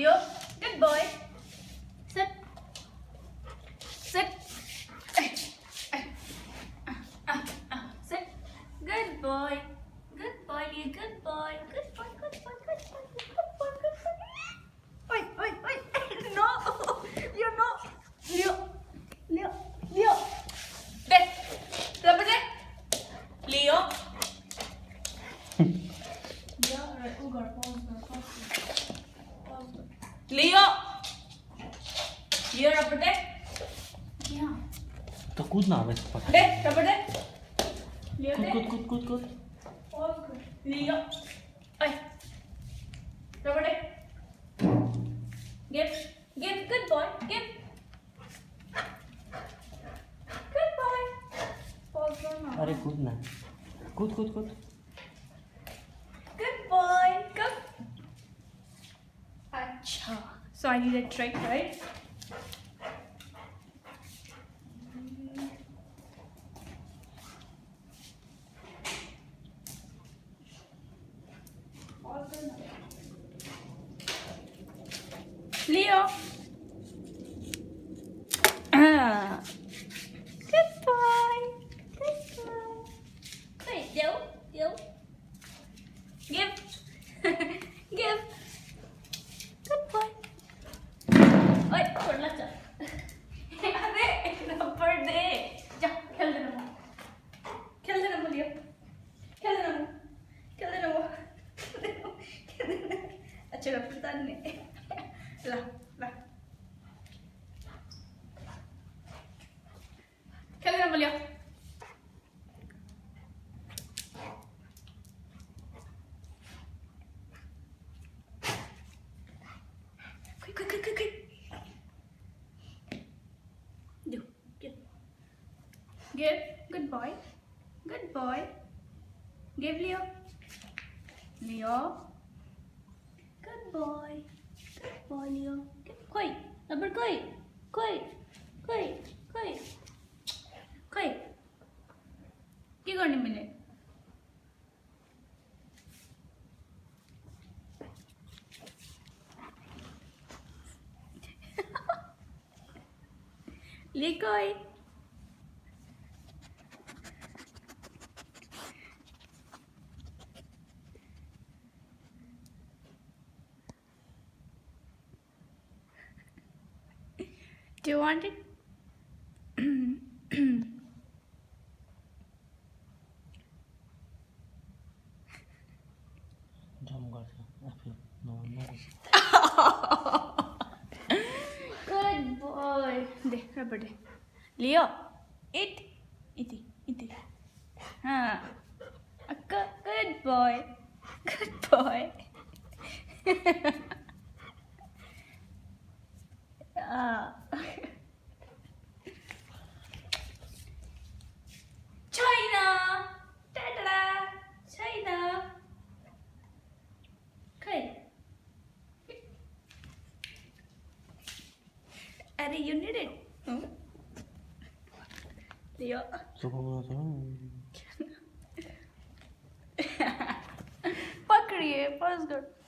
Leo, good boy. Sit. Sit. Sit. Good boy. Good boy, Leo. Good boy. Good boy. Good boy. Good boy. Good boy. Good boy. Oi, oi, oi. No. Leo, no. Leo. Leo. Leo. There. Rubber there. Leo. Yeah, right. Oh God, pause. Leo. Leo, rubber there. Yeah. तो कूद ना आवे पर There, rubber there. Leo कूद there. कूद कूद कूद कूद Pause. Leo. Oi. Rubber there. Give. Give. Good boy. Give. Good boy. Pause now. अरे कूद ना कूद कूद कूद Good boy. Come. Acha. So I need a trick, right? Leo. Ah. Good boy. Good boy. Wait, Leo. Give. Give. Good boy. Oi, छोड़ना चल. अरे rubber दे. जा खेल देना वो. खेल देना वो लियो. खेल देना वो. खेल देना वो. खेल देना. अच्छा रबर ताने. ला ला. खेल देना वो लियो. Quick. Do. Give. Good boy. Good boy. Give Leo. Leo. Good boy. Good boy, Leo. Koi. Rubber koi. Koi. के गर्ने मैले ले कोई Do you want it? जम गर्छ आफै नहुनु Good boy. De, rubber de. Leo, eat. Huh. Good boy. Good boy. China. Ta-da-da. China. Okay. Are you need it? Leo. पकड़िए, पास कर.